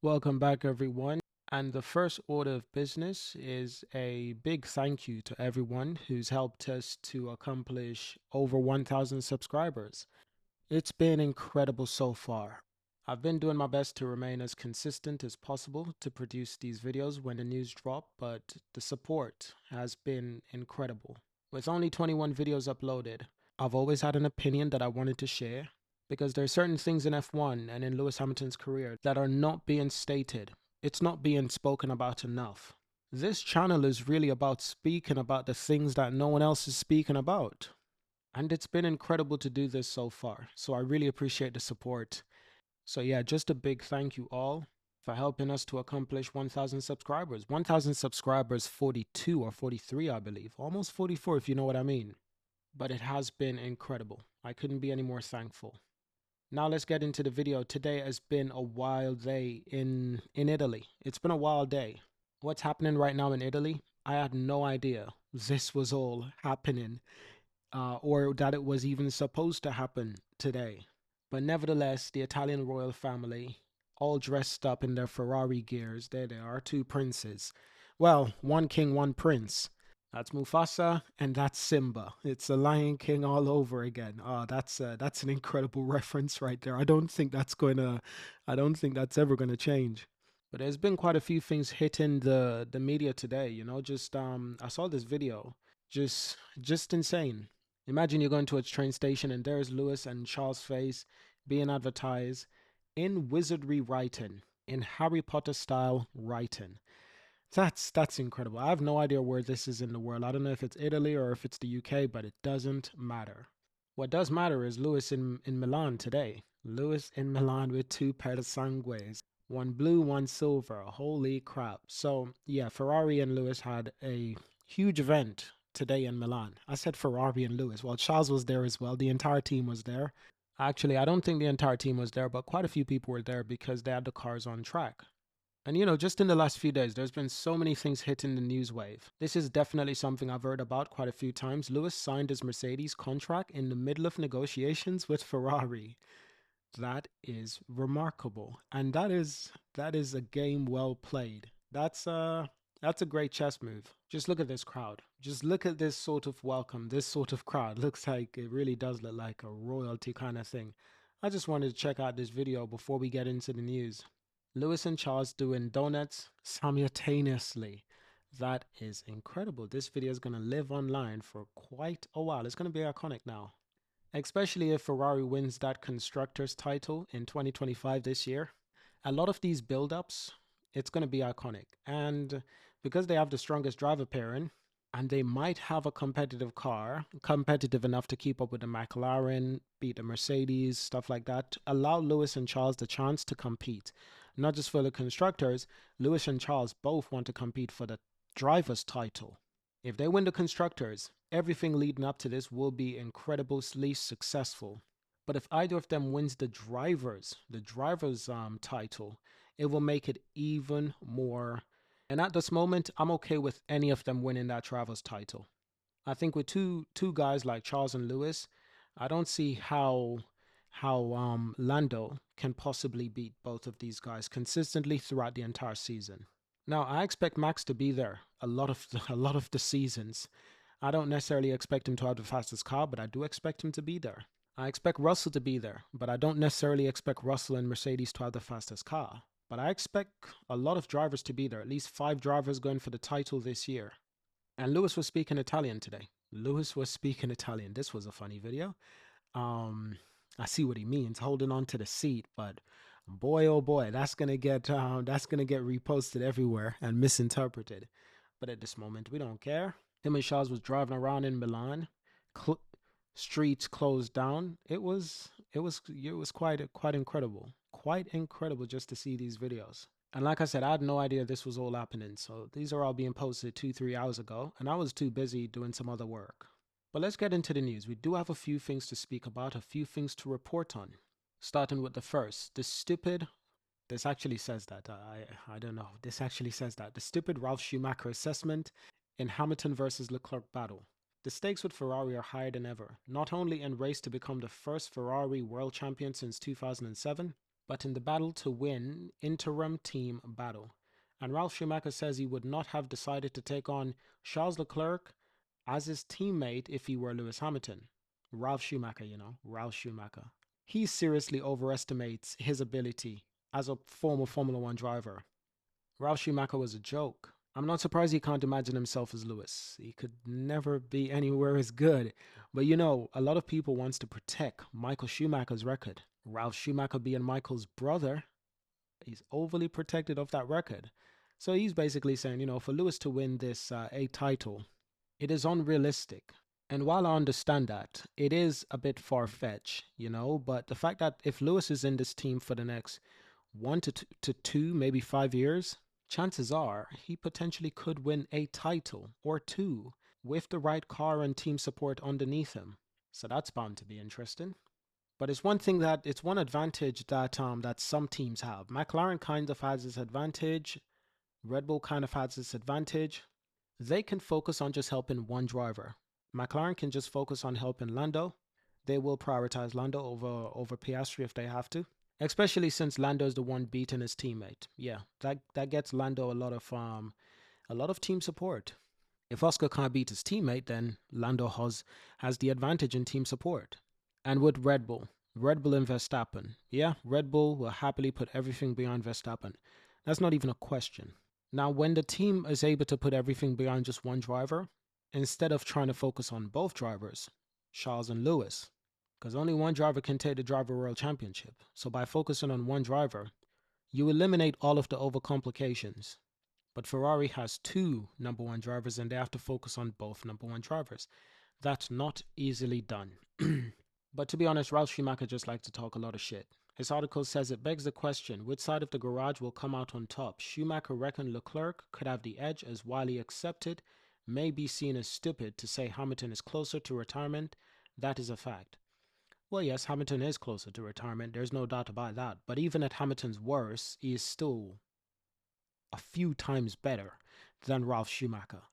Welcome back, everyone. And the first order of business is a big thank you to everyone who's helped us to accomplish over 1,000 subscribers. It's been incredible so far. I've been doing my best to remain as consistent as possible to produce these videos when the news drop, but the support has been incredible. With only 21 videos uploaded, I've always had an opinion that I wanted to share because there are certain things in F1 and in Lewis Hamilton's career that are not being stated. It's not being spoken about enough. This channel is really about speaking about the things that no one else is speaking about. And it's been incredible to do this so far. So I really appreciate the support. So yeah, just a big thank you all for helping us to accomplish 1,000 subscribers. 1,000 subscribers, 42 or 43, I believe. Almost 44 if you know what I mean. But it has been incredible. I couldn't be any more thankful. Now let's get into the video. Today has been a wild day in Italy. It's been a wild day. What's happening right now in Italy? I had no idea this was all happening, or that it was even supposed to happen today. But nevertheless, the Italian royal family, all dressed up in their Ferrari gears, there they are, two princes. Well, one king, one prince. That's Mufasa and that's Simba. It's a Lion King all over again. Oh, that's an incredible reference right there. I don't think that's ever gonna change. But there's been quite a few things hitting the media today. Just I saw this video, just insane. Imagine you're going to a train station and there's Lewis and Charles' face being advertised in wizardry writing, in Harry Potter style writing. That's incredible. I have no idea where this is in the world. I don't know if it's Italy or if it's the UK, but it doesn't matter. What does matter is Lewis in Milan today. Lewis in Milan with two pair of sangues. One blue, one silver. Holy crap. So, yeah, Ferrari and Lewis had a huge event today in Milan. I said Ferrari and Lewis. Well, Charles was there as well. The entire team was there. Actually, I don't think the entire team was there, but quite a few people were there because they had the cars on track. And just in the last few days, there's been so many things hitting the news wave. This is definitely something I've heard about quite a few times. Lewis signed his Mercedes contract in the middle of negotiations with Ferrari. That is remarkable. And that is a game well played. That's a great chess move. Just look at this crowd. Just look at this sort of welcome, this sort of crowd. Looks like it really does look like a royalty kind of thing. I just wanted to check out this video before we get into the news. Lewis and Charles doing donuts simultaneously. That is incredible. This video is going to live online for quite a while. It's going to be iconic now, especially if Ferrari wins that constructors title in 2025 this year. A lot of these build-ups, it's going to be iconic. And because they have the strongest driver pairing, and they might have a competitive car, competitive enough to keep up with the McLaren, beat the Mercedes, stuff like that, allow Lewis and Charles the chance to compete. Not just for the constructors, Lewis and Charles both want to compete for the driver's title. If they win the constructors, everything leading up to this will be incredibly successful. But if either of them wins the driver's title, it will make it even more. And at this moment, I'm okay with any of them winning that driver's title. I think with two guys like Charles and Lewis, I don't see how Lando can possibly beat both of these guys consistently throughout the entire season. Now, I expect Max to be there a lot of the seasons. I don't necessarily expect him to have the fastest car, but I do expect him to be there. I expect Russell to be there, but I don't necessarily expect Russell and Mercedes to have the fastest car. But I expect a lot of drivers to be there, at least 5 drivers going for the title this year. And Lewis was speaking Italian today. Lewis was speaking Italian. This was a funny video. I see what he means, holding on to the seat, but boy, oh boy, that's gonna get reposted everywhere and misinterpreted. But at this moment, we don't care. Him and Charles was driving around in Milan, cl- streets closed down. It was quite incredible just to see these videos. And like I said, I had no idea this was all happening. So these are all being posted 2-3 hours ago, and I was too busy doing some other work. But let's get into the news. We do have a few things to speak about, a few things to report on. Starting with the first, this actually says that, I don't know, this actually says that, the stupid Ralf Schumacher assessment in Hamilton versus Leclerc battle. The stakes with Ferrari are higher than ever, not only in race to become the first Ferrari world champion since 2007, but in the battle to win interim team battle. And Ralf Schumacher says he would not have decided to take on Charles Leclerc as his teammate if he were Lewis Hamilton. Ralf Schumacher, Ralf Schumacher. He seriously overestimates his ability as a former Formula One driver. Ralf Schumacher was a joke. I'm not surprised he can't imagine himself as Lewis. He could never be anywhere as good. But a lot of people wants to protect Michael Schumacher's record. Ralf Schumacher being Michael's brother, he's overly protected of that record. So he's basically saying, for Lewis to win this A title, it is unrealistic. And while I understand that, it is a bit far-fetched, but the fact that if Lewis is in this team for the next 1 to 2, maybe 5 years, chances are he potentially could win a title or two with the right car and team support underneath him. So that's bound to be interesting. But it's one advantage that some teams have. McLaren kind of has this advantage. Red Bull kind of has this advantage. They can focus on just helping one driver. McLaren can just focus on helping Lando. They will prioritize Lando over Piastri if they have to, especially since Lando is the one beating his teammate. Yeah, that gets Lando a lot of team support. If Oscar can't beat his teammate, then Lando has the advantage in team support. And with Red Bull and Verstappen, yeah, Red Bull will happily put everything behind Verstappen. That's not even a question. Now, when the team is able to put everything behind just one driver, instead of trying to focus on both drivers, Charles and Lewis, because only one driver can take the Driver World Championship. So by focusing on one driver, you eliminate all of the overcomplications. But Ferrari has two number one drivers and they have to focus on both number one drivers. That's not easily done. But to be honest, Ralf Schumacher just likes to talk a lot of shit. His article says it begs the question, which side of the garage will come out on top? Schumacher reckoned Leclerc could have the edge, as Wiley accepted may be seen as stupid to say Hamilton is closer to retirement. That is a fact. Well, yes, Hamilton is closer to retirement. There's no doubt about that. But even at Hamilton's worst, he is still a few times better than Ralf Schumacher.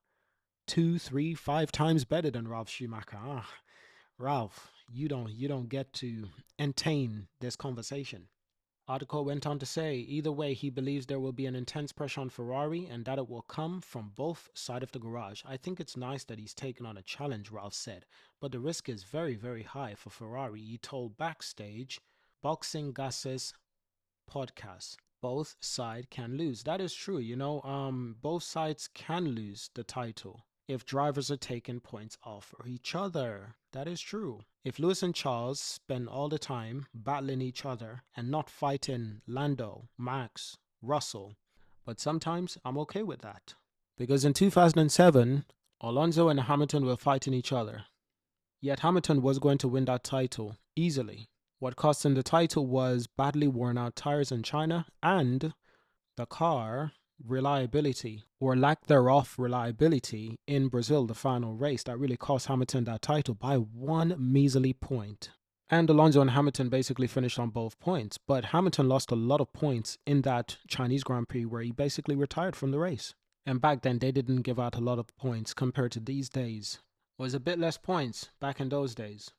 2, 3, 5 times better than Ralf Schumacher. Ralf, you don't get to entertain this conversation. Article went on to say, either way, he believes there will be an intense pressure on Ferrari and that it will come from both sides of the garage. I think it's nice that he's taken on a challenge, Ralf said, but the risk is very, very high for Ferrari, he told Backstage, Boxing Gas's podcast. Both sides can lose. That is true, both sides can lose the title if drivers are taking points off for each other. That is true. If Lewis and Charles spend all the time battling each other and not fighting Lando, Max, Russell, but sometimes I'm okay with that. Because in 2007, Alonso and Hamilton were fighting each other. Yet Hamilton was going to win that title easily. What cost him the title was badly worn out tires in China and the car reliability or lack thereof reliability in Brazil, the final race that really cost Hamilton that title by one measly point. And Alonso and Hamilton basically finished on both points, but Hamilton lost a lot of points in that Chinese Grand Prix where he basically retired from the race. And back then they didn't give out a lot of points compared to these days. It was a bit less points back in those days.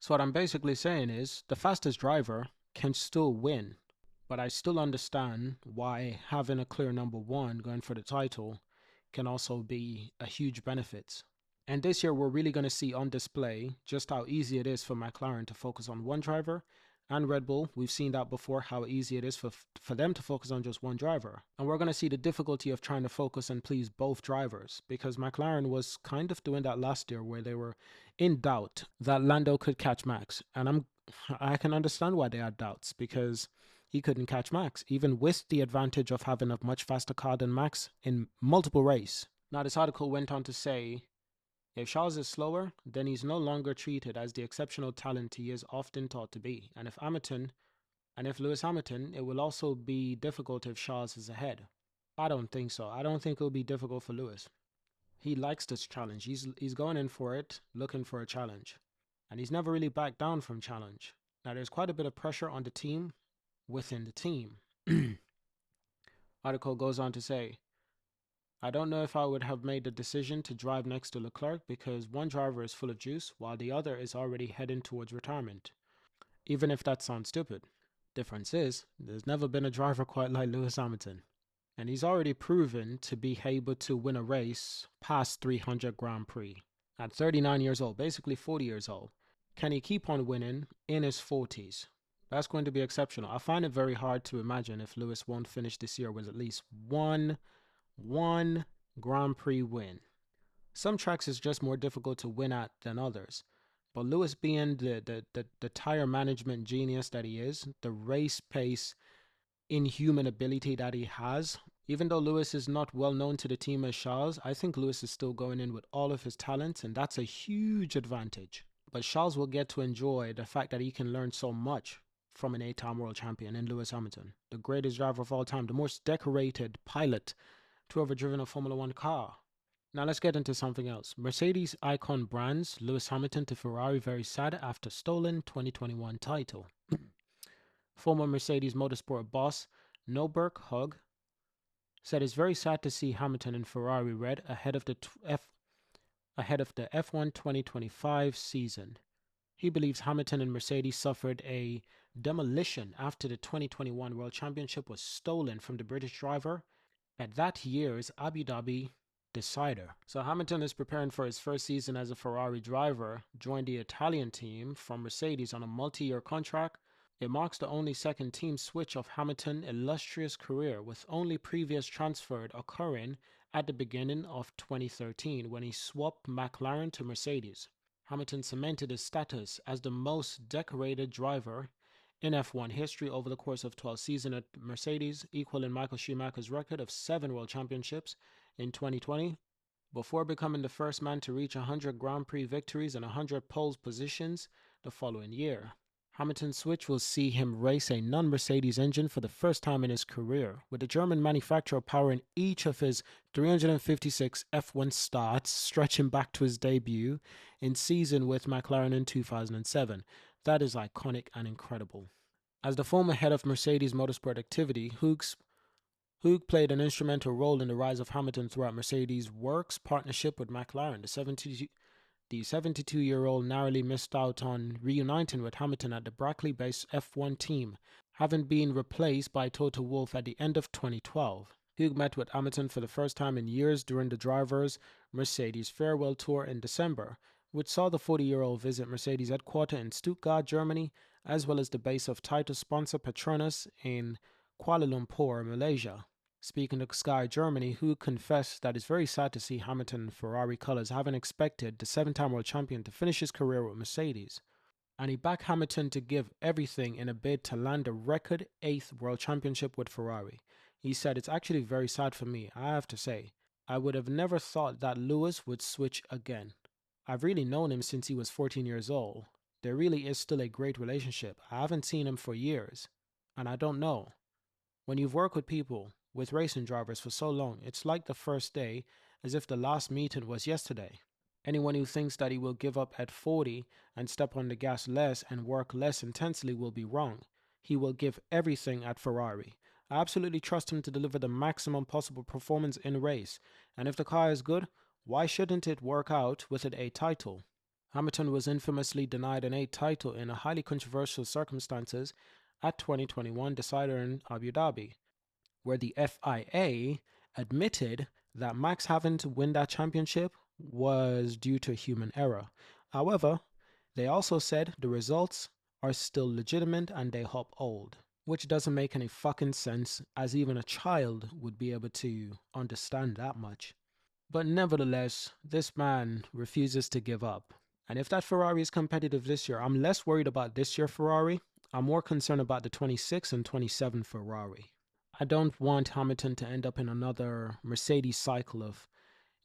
So what I'm basically saying is the fastest driver can still win. But I still understand why having a clear number one going for the title can also be a huge benefit. And this year we're really going to see on display just how easy it is for McLaren to focus on one driver, and Red Bull, we've seen that before, how easy it is for them to focus on just one driver. And we're going to see the difficulty of trying to focus and please both drivers, because McLaren was kind of doing that last year where they were in doubt that Lando could catch Max. And I can understand why they had doubts, because he couldn't catch Max, even with the advantage of having a much faster car than Max in multiple races. Now, this article went on to say, if Charles is slower, then he's no longer treated as the exceptional talent he is often thought to be. And if Lewis Hamilton, it will also be difficult if Charles is ahead. I don't think so. I don't think it'll be difficult for Lewis. He likes this challenge. He's going in for it, looking for a challenge. And he's never really backed down from challenge. Now, there's quite a bit of pressure on the team within the team. Article goes on to say, I don't know if I would have made the decision to drive next to Leclerc because one driver is full of juice while the other is already heading towards retirement. Even if that sounds stupid. Difference is, there's never been a driver quite like Lewis Hamilton. And he's already proven to be able to win a race past 300 Grand Prix. At 39 years old, basically 40 years old, can he keep on winning in his 40s? That's going to be exceptional. I find it very hard to imagine if Lewis won't finish this year with at least one Grand Prix win. Some tracks is just more difficult to win at than others. But Lewis being the tire management genius that he is, the race pace inhuman ability that he has, even though Lewis is not well known to the team as Charles, I think Lewis is still going in with all of his talents, and that's a huge advantage. But Charles will get to enjoy the fact that he can learn so much from an 8-time world champion in Lewis Hamilton, the greatest driver of all time, the most decorated pilot to ever driven a Formula One car. Now let's get into something else. Mercedes icon brands Lewis Hamilton to Ferrari very sad after stolen 2021 title. Former Mercedes Motorsport boss Norbert Haug said it's very sad to see Hamilton in Ferrari red ahead of the F1 2025 season. He believes Hamilton and Mercedes suffered a demolition after the 2021 World Championship was stolen from the British driver at that year's Abu Dhabi decider. So Hamilton is preparing for his first season as a Ferrari driver, joined the Italian team from Mercedes on a multi-year contract. It marks the only second team switch of Hamilton's illustrious career, with only previous transfer occurring at the beginning of 2013 when he swapped McLaren to Mercedes. Hamilton cemented his status as the most decorated driver in F1 history over the course of 12 seasons at Mercedes, equaling Michael Schumacher's record of 7 World Championships in 2020, before becoming the first man to reach 100 Grand Prix victories and 100 pole positions the following year. Hamilton's switch will see him race a non-Mercedes engine for the first time in his career, with the German manufacturer powering each of his 356 F1 starts, stretching back to his debut in season with McLaren in 2007. That is iconic and incredible. As the former head of Mercedes motorsport activity, Haug played an instrumental role in the rise of Hamilton throughout Mercedes' works partnership with McLaren. The 72-year-old narrowly missed out on reuniting with Hamilton at the Brackley-based F1 team, having been replaced by Toto Wolff at the end of 2012. Haug met with Hamilton for the first time in years during the driver's Mercedes farewell tour in December, which saw the 40-year-old visit Mercedes headquarters in Stuttgart, Germany, as well as the base of title sponsor Petronas in Kuala Lumpur, Malaysia. Speaking to Sky Germany, Haug confessed that it's very sad to see Hamilton in Ferrari colours, having expected the 7-time world champion to finish his career with Mercedes. And he backed Hamilton to give everything in a bid to land a record 8th world championship with Ferrari. He said, "It's actually very sad for me, I have to say. I would have never thought that Lewis would switch again. I've really known him since he was 14 years old. There really is still a great relationship. I haven't seen him for years. And I don't know. When you've worked with people, with racing drivers for so long, it's like the first day, as if the last meeting was yesterday. Anyone who thinks that he will give up at 40 and step on the gas less and work less intensely will be wrong. He will give everything at Ferrari. I absolutely trust him to deliver the maximum possible performance in race, and if the car is good, why shouldn't it work out with an 8 title?" Hamilton was infamously denied an 8 title in a highly controversial circumstances at 2021 decider in Abu Dhabi, where the FIA admitted that Max having to win that championship was due to human error. However, they also said the results are still legitimate and they uphold, which doesn't make any fucking sense, as even a child would be able to understand that much. But nevertheless, this man refuses to give up. And if that Ferrari is competitive this year, I'm less worried about this year Ferrari. I'm more concerned about the 26 and 27 Ferrari. I don't want Hamilton to end up in another Mercedes cycle of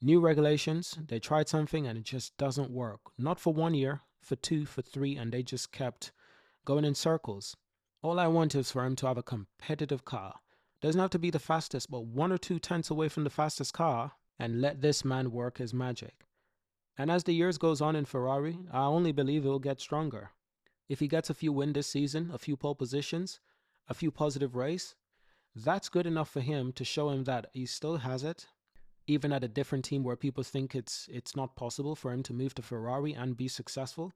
new regulations. They tried something and it just doesn't work. Not for 1 year, for 2, for 3, and they just kept going in circles. All I want is for him to have a competitive car. Doesn't have to be the fastest, but 1 or 2 tenths away from the fastest car, and let this man work his magic. And as the years goes on in Ferrari, I only believe it will get stronger. If he gets a few wins this season, a few pole positions, a few positive races, that's good enough for him to show him that he still has it, even at a different team where people think it's not possible for him to move to Ferrari and be successful.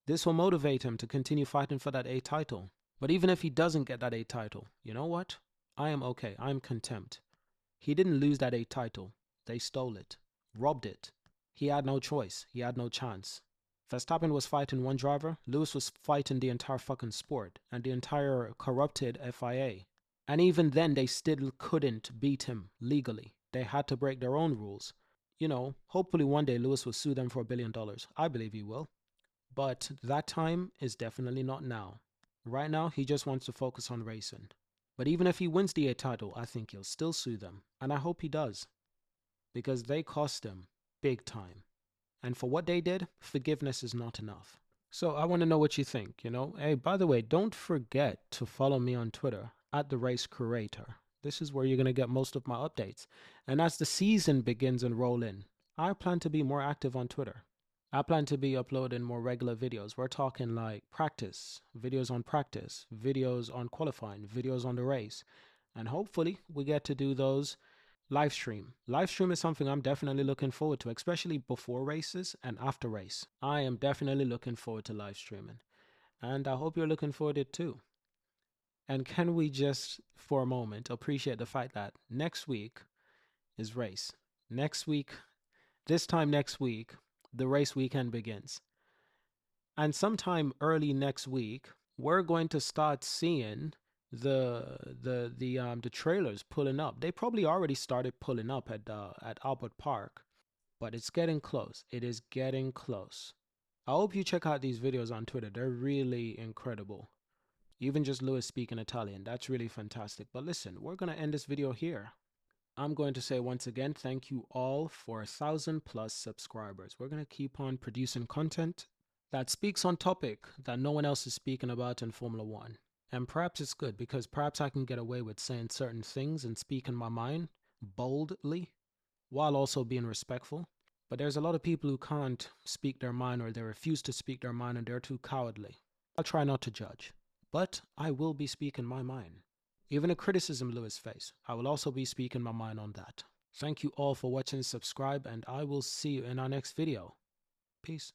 This will motivate him to continue fighting for that A title. But even if he doesn't get that 8th title, you know what? I am okay. I'm content. He didn't lose that 8th title. They stole it, robbed it. He had no choice. He had no chance. Verstappen was fighting one driver. Lewis was fighting the entire fucking sport and the entire corrupted FIA. And even then, they still couldn't beat him legally. They had to break their own rules. You know, hopefully one day Lewis will sue them for $1 billion. I believe he will. But that time is definitely not now. Right now, he just wants to focus on racing. But even if he wins the 8th title, I think he'll still sue them. And I hope he does. Because they cost him big time. And for what they did, forgiveness is not enough. So I want to know what you think, you know? Hey, by the way, don't forget to follow me on Twitter at the Race Curator. This is where you're going to get most of my updates. And as the season begins and roll in, I plan to be more active on Twitter. I plan to be uploading more regular videos. We're talking like practice, videos on qualifying, videos on the race. And hopefully we get to do those live stream. Live stream is something I'm definitely looking forward to, especially before races and after race. I am definitely looking forward to live streaming. And I hope you're looking forward to it too. And can we just, for a moment, appreciate the fact that next week is race. Next week, this time next week, the race weekend begins. And sometime early next week, we're going to start seeing the trailers pulling up. They probably already started pulling up at Albert Park, but it's getting close. It is getting close. I hope you check out these videos on Twitter. They're really incredible. Even just Lewis speaking Italian, that's really fantastic. But listen, we're going to end this video here. I'm going to say once again, thank you all for 1,000+ subscribers. We're going to keep on producing content that speaks on topic that no one else is speaking about in Formula One. And perhaps it's good because perhaps I can get away with saying certain things and speaking my mind boldly while also being respectful. But there's a lot of people who can't speak their mind, or they refuse to speak their mind, and they're too cowardly. I'll try not to judge, but I will be speaking my mind. Even a criticism Lewis face, I will also be speaking my mind on that. Thank you all for watching, subscribe, and I will see you in our next video. Peace.